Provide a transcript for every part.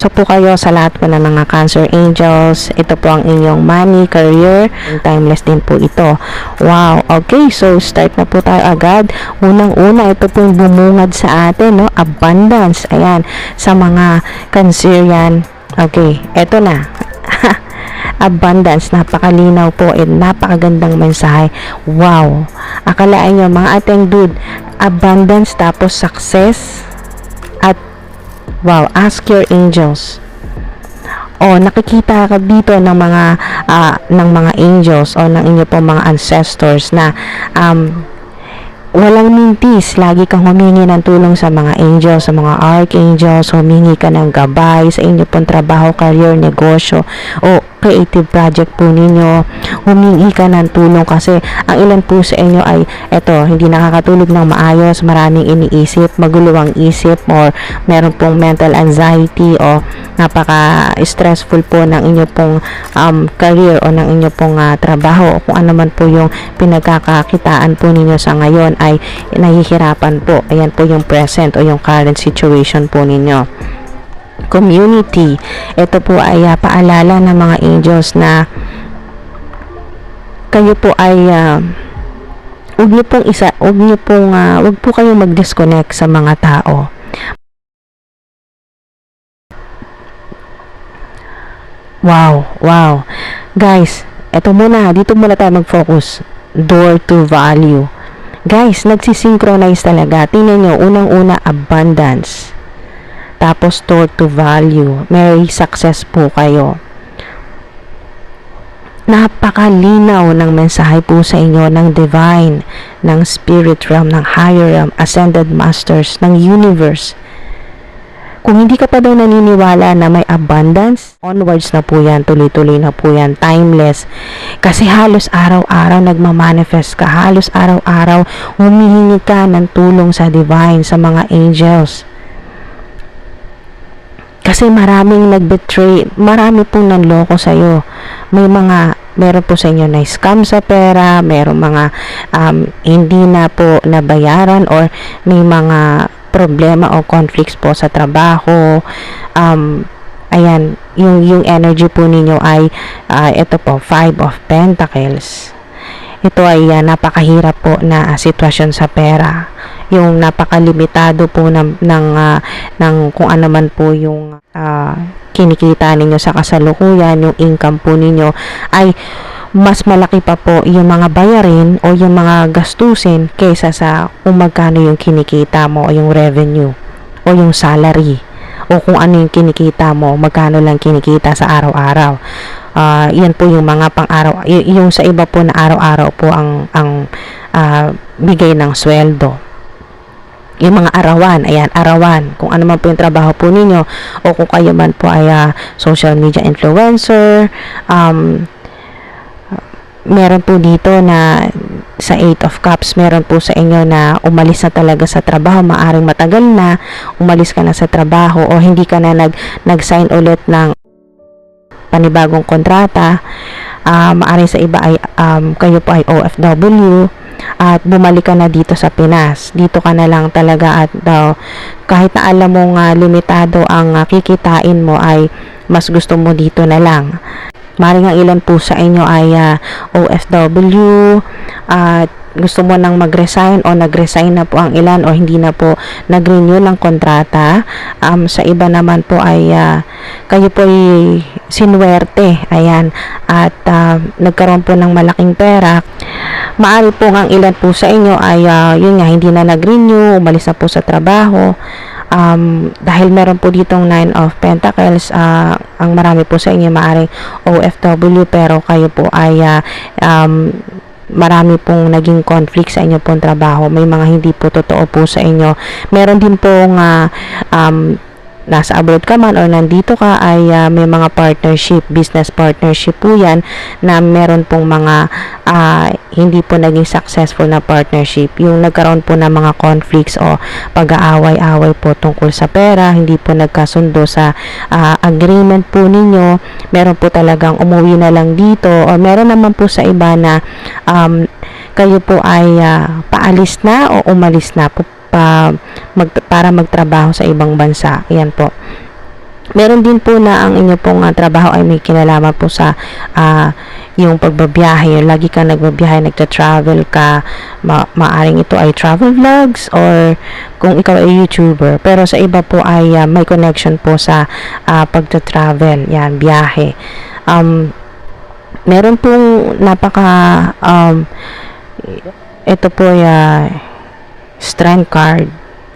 So po kayo sa lahat po ng mga Cancer Angels, ito po ang inyong money, career, and timeless din po ito. Wow, okay, so start na po tayo agad. Unang-una, ito po yung bumungad sa atin, no? Abundance, ayan, sa mga Cancerian. Okay, ito na. Abundance, napakalinaw po and napakagandang mensahe. Wow, akalain nyo mga ating dude, abundance tapos success at wow, ask your angels. O nakikita ka dito ng mga angels o ng inyo pong mga ancestors na walang mintis, lagi kang humingi ng tulong sa mga angels, sa mga archangels, humingi ka ng gabay sa inyo pong trabaho, career, negosyo o creative project po ninyo. Humingi ka ng tulong kasi ang ilan po sa inyo ay eto, hindi nakakatulog ng maayos, maraming iniisip, magulo ang isip, or meron pong mental anxiety o napaka-stressful po ng inyo pong career o ng inyo pong trabaho o kung ano man po yung pinagkakakitaan po ninyo sa ngayon ay nahihirapan po. Ayan po yung present o yung current situation po ninyo. Community, ito po ay paalala ng mga angels na kayo po ay wag po kayong mag-disconnect sa mga tao. Wow. Guys, dito muna tayo mag-focus. Door to value. Guys, nagsisynchronize talaga. Tingnan nyo, unang-una, abundance. Tapos, door to value. May success po kayo. Napakalinaw ng mensahe po sa inyo ng divine, ng spirit realm, ng higher realm, ascended masters, ng universe. Kung hindi ka pa daw naniniwala na may abundance, onwards na po yan, tuloy-tuloy na po yan, timeless. Kasi halos araw-araw nagmamanifest ka, halos araw-araw humihingi ka ng tulong sa divine, sa mga angels. Kasi maraming nag-betray, marami pong nanloko sa'yo. Meron po sa inyo na scam sa pera, meron mga hindi na po nabayaran or may mga problema o conflicts po sa trabaho. Ayan, yung energy po ninyo ay ito po, 5 of Pentacles. Ito ay napakahirap po na sitwasyon sa pera. Yung napakalimitado po ng kung ano man po yung kinikita ninyo sa kasalukuyan, yung income po ninyo ay mas malaki pa po yung mga bayarin o yung mga gastusin kaysa sa kung magkano yung kinikita mo o yung revenue o yung salary o kung ano yung kinikita mo, magkano lang kinikita sa araw-araw. Yan po yung mga pang-araw, yung sa iba po na araw-araw po ang bigay ng sweldo. Yung mga arawan, arawan, kung ano man po yung trabaho po ninyo o kung kayo man po ay social media influencer, meron po dito na sa 8 of Cups, meron po sa inyo na umalis na talaga sa trabaho, maaring matagal na, umalis ka na sa trabaho o hindi ka na nag-sign ulit ng panibagong kontrata. Maaring sa iba ay kayo po ay OFW at bumalik ka na dito sa Pinas. Dito ka na lang talaga at kahit na alam mong limitado ang kikitain mo ay mas gusto mo dito na lang. Maring ang ilan po sa inyo ay OFW at gusto mo nang mag-resign o nag-resign na po ang ilan o hindi na po nag-renew ng kontrata. Sa iba naman po ay kayo po ay sinuwerte, ayan, at nagkaroon po ng malaking pera. Maari po ang ilan po sa inyo ay yun nga, hindi na nag-renew, umalis na po sa trabaho. Dahil meron po ditong 9 of Pentacles, ang marami po sa inyo maaring OFW pero kayo po ay marami pong naging conflict sa inyo pong trabaho. May mga hindi po totoo po sa inyo. Meron din pong nasa abroad ka man or nandito ka ay may mga partnership, business partnership po yan na meron pong mga hindi po naging successful na partnership. Yung nagkaroon po ng mga conflicts o pag-aaway-away po tungkol sa pera, hindi po nagkasundo sa agreement po ninyo, meron po talagang umuwi na lang dito o meron naman po sa iba na kayo po ay paalis na o umalis na po para magtrabaho sa ibang bansa. Ayan po. Meron din po na ang inyo pong trabaho ay may kinalaman po sa yung pagbabiyahe, lagi ka nagbabiyahe, nagta-travel ka, maaring ito ay travel vlogs or kung ikaw ay YouTuber, pero sa iba po ay may connection po sa pagta-travel, yan, biyahe. Meron pong ito po ay strength card.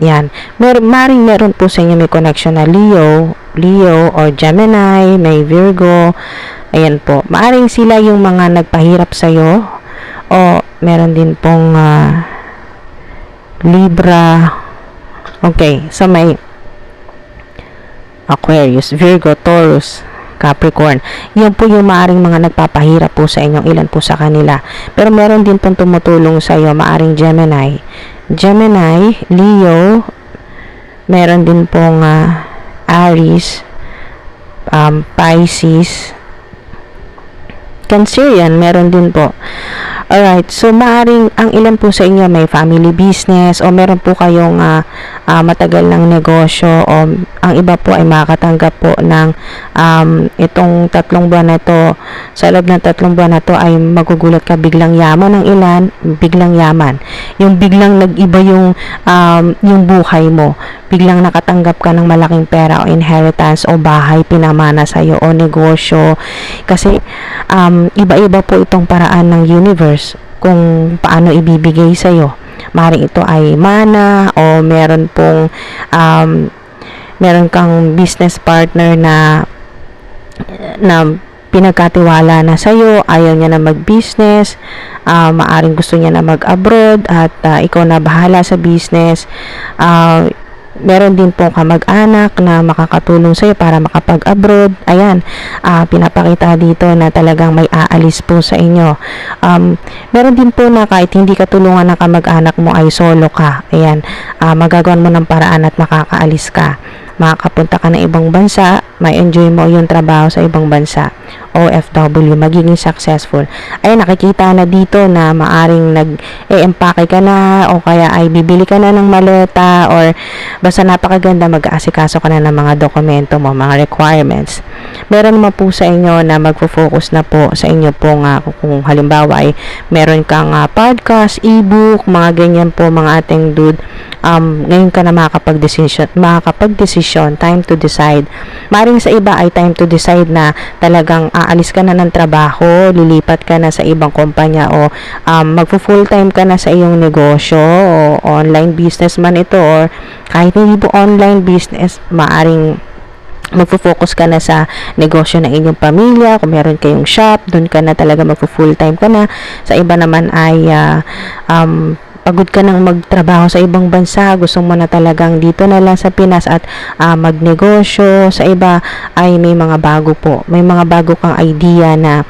Yan. Meron po sa inyo may connection na Leo or Gemini, may Virgo. Ayan po. Maaring sila yung mga nagpahirap sa iyo o meron din pong Libra. Okay, so may Aquarius, Virgo, Taurus, Capricorn. Yan po yung maaring mga nagpapahirap po sa inyong ilan po sa kanila. Pero meron din pong tumutulong sa iyo, maaring Gemini, Leo, meron din pong Aries, Pisces, Cancerian, meron din po. Alright, so maaring ang ilan po sa inyo may family business o meron po kayong matagal ng negosyo o ang iba po ay makakatanggap po ng itong 3 buwan na to. Sa loob ng 3 buwan na to ay magugulat ka, biglang yaman ng ilan, biglang yaman. Yung biglang nag-iba yung buhay mo. Biglang nakatanggap ka ng malaking pera o inheritance o bahay pinamana sa iyo o negosyo. Kasi iba-iba po itong paraan ng universe kung paano ibibigay sa iyo. Maring ito ay mana o meron kang business partner na pinagkatiwala na sa iyo, ayaw niya na mag-business, maaring gusto niya na mag-abroad at ikaw na bahala sa business. Meron din pong kamag-anak na makakatulong sa iyo para makapag-abroad. Ayan, pinapakita dito na talagang may aalis po sa inyo. Meron din po na kahit hindi ka tulungan ng kamag-anak mo ay solo ka. Ayan, magagawan mo ng paraan at makakaalis ka. Makakapunta ka ng ibang bansa, may enjoy mo yung trabaho sa ibang bansa. OFW, magiging successful. Ay, nakikita na dito na maaring nag-e-empake ka na o kaya ay bibili ka na ng maleta or basta napakaganda, mag-aasikaso ka na ng mga dokumento mo, mga requirements. Meron naman po sa inyo na magfo-focus na po sa inyo po kung halimbawa ay meron kang podcast, ebook, mga ganyan po mga ating dude. Ngayon ka na makakapag-decision, time to decide. Maring sa iba ay time to decide na talagang aalis ka na ng trabaho, lilipat ka na sa ibang kumpanya o magpo-full time ka na sa iyong negosyo o online business man ito or kahit hindi po online business, maaring magfo-focus ka na sa negosyo ng inyong pamilya. Kung meron kayong shop, doon ka na talaga magpo-full time ka na. Sa iba naman ay pagod ka nang magtrabaho sa ibang bansa, gusto mo na talagang dito na lang sa Pinas at magnegosyo. Sa iba ay may mga bago kang idea na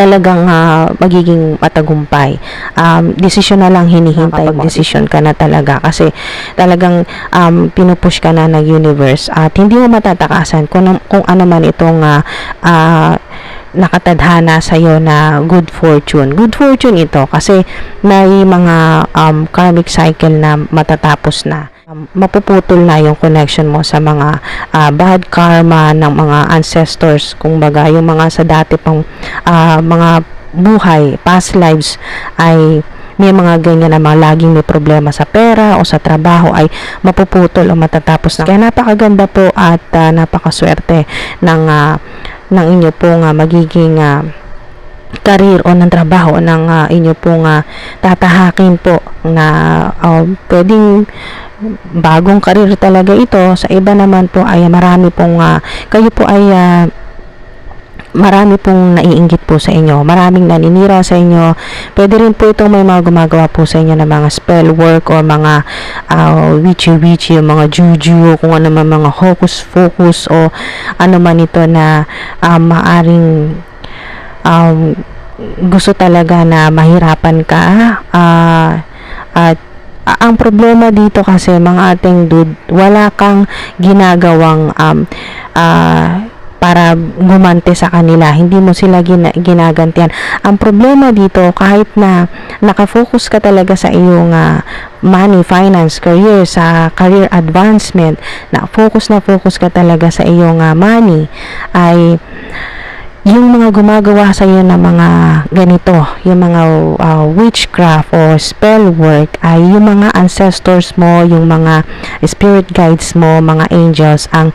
talagang magiging matagumpay. Desisyon na lang hinihintay, desisyon ka na talaga kasi talagang pinupush ka na ng universe at hindi mo matatakasan kung ano man itong nakatadhana sa iyo na good fortune. Good fortune ito kasi may mga karmic cycle na matatapos na. Mapuputol na yung connection mo sa mga bad karma ng mga ancestors. Kung baga, yung mga sa dati pang mga buhay, past lives ay may mga ganyan na mga laging may problema sa pera o sa trabaho ay mapuputol o matatapos na. Kaya napakaganda po at napakaswerte ng inyo pong magiging career o ng trabaho ng inyo pong tatahakin po na pwedeng bagong career talaga ito. Sa iba naman po ay marami pong kayo po ay marami pong naiinggit po sa inyo, maraming naninira sa inyo. Pwede rin po itong may mga gumagawa po sa inyo ng mga spell work o mga witchy, mga juju, kung ano man mga hocus focus o ano man ito na maaring gusto talaga na mahirapan ka. At ang problema dito kasi mga ating dude, wala kang ginagawang para gumante sa kanila, hindi mo sila ginagantihan. Ang problema dito, kahit na nakafocus ka talaga sa iyong money, finance, career, sa career advancement, na focus ka talaga sa iyong money, ay yung mga gumagawa sa iyo ng mga ganito, yung mga witchcraft or spell work, ay yung mga ancestors mo, yung mga spirit guides mo, mga angels, ang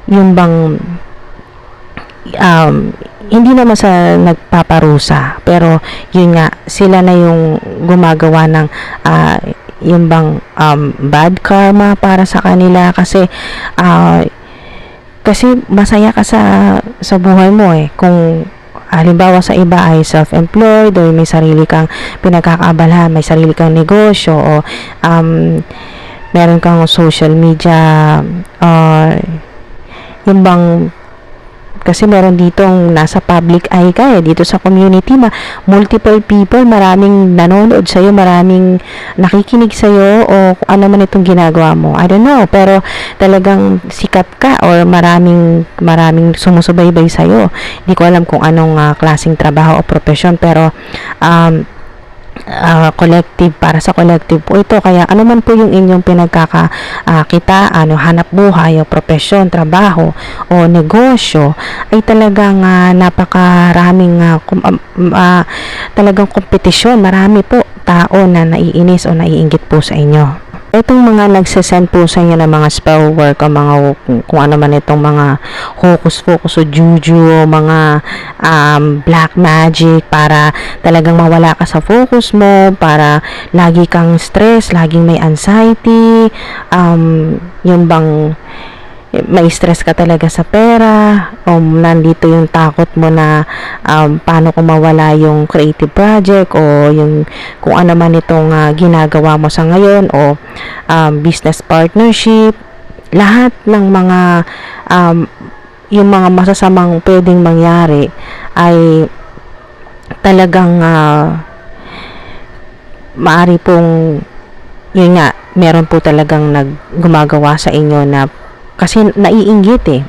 yung bang hindi naman sa nagpaparusa, pero yun nga, sila na yung gumagawa ng yung bang bad karma para sa kanila, kasi masaya ka sa buhay mo kung halimbawa sa iba ay self-employed o may sarili kang pinagkakaabalahan, may sarili kang negosyo, o meron kang social media, yung bang, kasi meron ditong nasa public eye ka dito sa community, multiple people, maraming nanonood sa'yo, maraming nakikinig sa'yo, o kung ano man itong ginagawa mo, I don't know, pero talagang sikat ka, or maraming sumusubaybay sa'yo. Hindi ko alam kung anong klaseng trabaho o profesyon, pero collective, para sa collective po ito. Kaya ano man po yung inyong pinagkakakitaan, hanap buhay, o profesyon, trabaho, o negosyo, ay talagang napakaraming talagang kompetisyon. Marami po tao na naiinis o naiinggit po sa inyo. Itong mga nagsasend po sa inyo ng mga spell work, o mga kung ano man itong mga hocus-pocus o juju, o mga black magic, para talagang mawala ka sa focus mo, para lagi kang stress, laging may anxiety, yung bang may stress ka talaga sa pera, o nandito yung takot mo na paano kung mawala yung creative project, o yung kung ano man itong ginagawa mo sa ngayon, o business partnership, lahat ng mga yung mga masasamang pwedeng mangyari ay talagang maari pong, yun nga, meron po talagang gumagawa sa inyo na, kasi naiinggit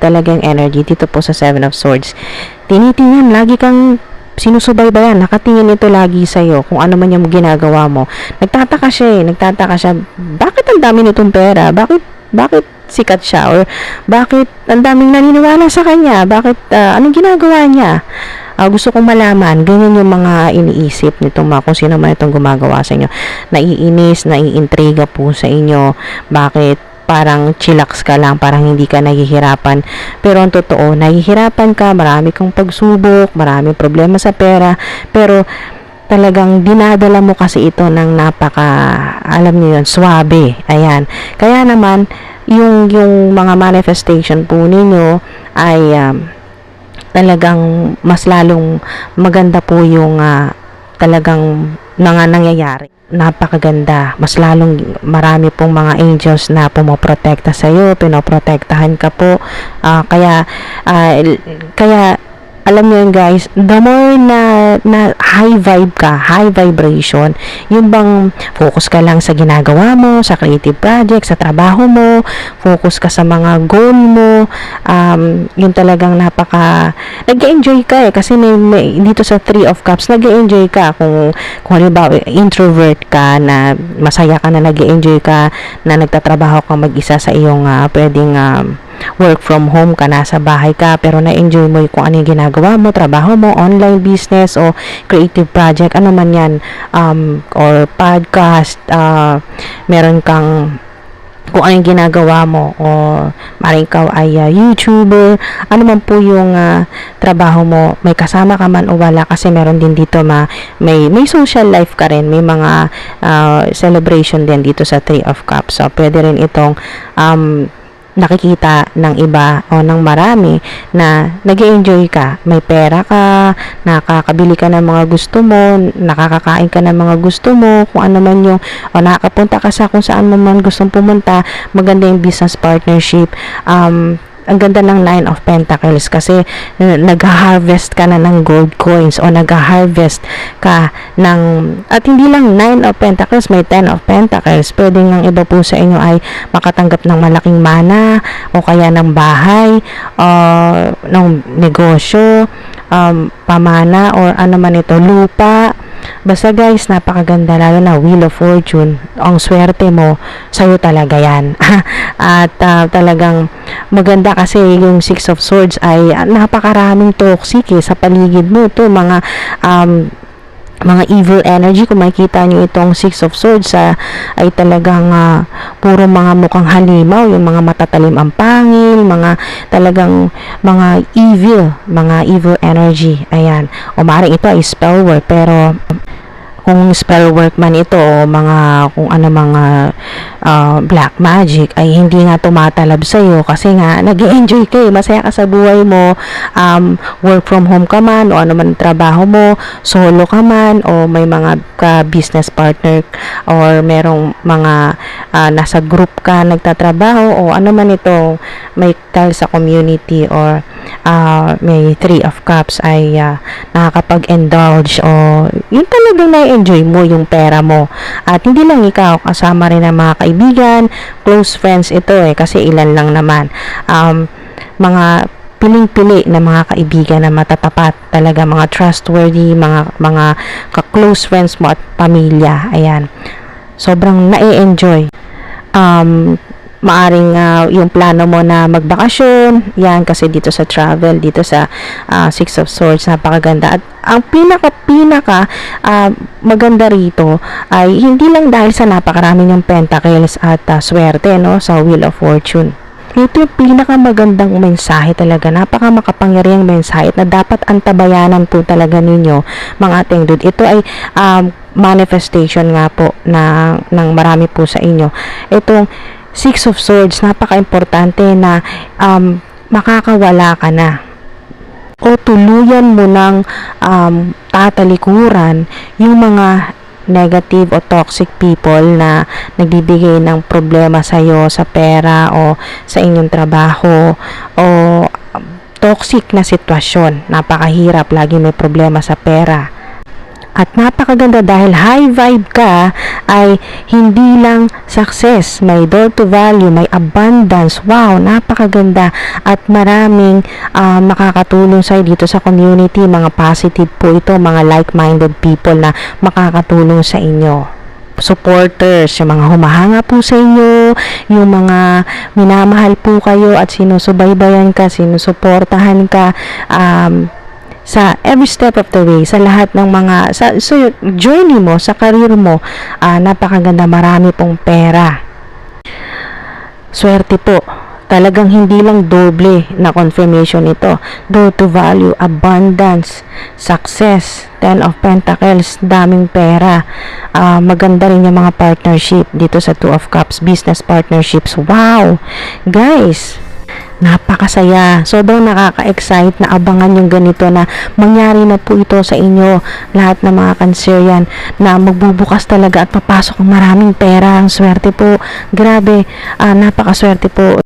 talaga yung energy dito po sa Seven of Swords. Tinitingnan, lagi kang sinusubaybayan, nakatingin ito lagi sa'yo, kung ano man yung ginagawa mo. Nagtataka siya, bakit ang dami nitong pera? Bakit sikat siya? Or bakit ang daming naniniwala sa kanya? Bakit, anong ginagawa niya? Gusto kong malaman. Ganyan yung mga iniisip nitong kung sino man itong gumagawa sa inyo. Naiinis, naiintriga po sa inyo. Bakit parang chillax ka lang, parang hindi ka nahihirapan, pero ang totoo, nahihirapan ka, marami kang pagsubok, maraming problema sa pera, pero talagang dinadala mo kasi ito ng alam niyo yun, swabe. Ayan, kaya naman yung mga manifestation po ninyo ay talagang mas lalong maganda po yung talagang mga nangyayari. Napakaganda, mas lalong marami pong mga angels na pumoprotekta sa iyo, pinoprotektahan ka po, kaya alam niyo yun guys, the more na high vibe ka, high vibration, yung bang focus ka lang sa ginagawa mo, sa creative project, sa trabaho mo, focus ka sa mga goal mo, yung talagang nag-enjoy ka kasi may dito sa Three of Cups, nag-enjoy ka kung halimbawa introvert ka, na masaya ka, na nag-enjoy ka, na nagtatrabaho ka mag-isa sa iyong pwedeng work from home ka, nasa bahay ka, pero na-enjoy mo kung ano yung ginagawa mo, trabaho mo, online business, o creative project, ano man yan, or podcast, meron kang kung ano yung ginagawa mo, o maring ikaw ay YouTuber, ano man po yung trabaho mo, may kasama ka man o wala, kasi meron din dito may social life ka rin, may mga celebration din dito sa Three of Cups, so pwede rin itong nakikita ng iba o ng marami na nag-enjoy ka, may pera ka, nakakabili ka ng mga gusto mo, nakakakain ka ng mga gusto mo, kung ano man yung, o nakakapunta ka sa kung saan mo man gustong pumunta, maganda yung business partnership, ang ganda ng Nine of Pentacles kasi nag-harvest ka na ng gold coins o nag-harvest ka ng, at hindi lang Nine of Pentacles, may Ten of Pentacles. Pwedeng ang iba po sa inyo ay makatanggap ng malaking mana o kaya ng bahay, ng negosyo, pamana or ano man ito, lupa. Basta guys, napakaganda, lalo na Wheel of Fortune. Ang swerte mo, sa'yo talaga yan. At talagang maganda kasi yung Six of Swords ay napakaraming toxic sa paligid mo. Ito, mga evil energy. Kung makikita nyo itong Six of Swords ay talagang puro mga mukhang halimaw, yung mga matatalim ang pangil, mga talagang mga evil energy. Ayan, o maaaring ito ay spell work, pero kung spell work man ito o kung ano mga black magic ay hindi nga tumatalab sa iyo kasi nga nag-enjoy ka, masaya ka sa buhay mo, work from home ka man o ano man trabaho mo, solo ka man o may mga business partner or merong mga nasa group ka nagtatrabaho o ano man ito, may sa community or may Three of Cups ay nakakapag-indulge o yun talagang na-enjoy mo yung pera mo. At hindi lang ikaw, kasama rin ang mga kaibigan, close friends ito kasi ilan lang naman. Mga piling-pili na mga kaibigan na matatapat, talaga mga trustworthy, mga ka-close friends mo at pamilya. Ayan. Sobrang na-enjoy. Maaring yung plano mo na magbakasyon, yan, kasi dito sa travel, dito sa Six of Swords, napakaganda. At ang pinaka maganda rito ay hindi lang dahil sa napakarami ng pentacles at swerte, no, sa Wheel of Fortune. Ito yung pinakamagandang mensahe talaga, napakamakapangyarihang mensahe na dapat antabayanan po talaga ninyo mga ating dude. Ito ay manifestation nga po ng marami po sa inyo. Itong Six of Swords, napaka-importante na makakawala ka na o tuluyan mo ng tatalikuran yung mga negative o toxic people na nagbibigay ng problema sa iyo sa pera o sa inyong trabaho o toxic na sitwasyon. Napakahirap, lagi may problema sa pera. At napakaganda dahil high vibe ka ay hindi lang success, may door to value, may abundance. Wow, napakaganda at maraming makakatulong sa'yo dito sa community. Mga positive po ito, mga like-minded people na makakatulong sa inyo. Supporters, yung mga humahanga po sa inyo, yung mga minamahal po kayo at sinusubaybayan ka, sinusuportahan ka, sa every step of the way, sa lahat ng mga sa journey mo, sa career mo, napakaganda, marami pong pera. Swerte po. Talagang hindi lang doble na confirmation ito. Door to value, abundance, success, Ten of Pentacles, daming pera. Maganda rin yung mga partnership dito sa Two of Cups, business partnerships. Wow! Guys, napakasaya. Sobrang nakaka-excite na abangan yung ganito na mangyari na po ito sa inyo. Lahat ng mga Cancerian na magbubukas talaga at papasok ang maraming pera. Ang swerte po. Grabe, napakaswerte po.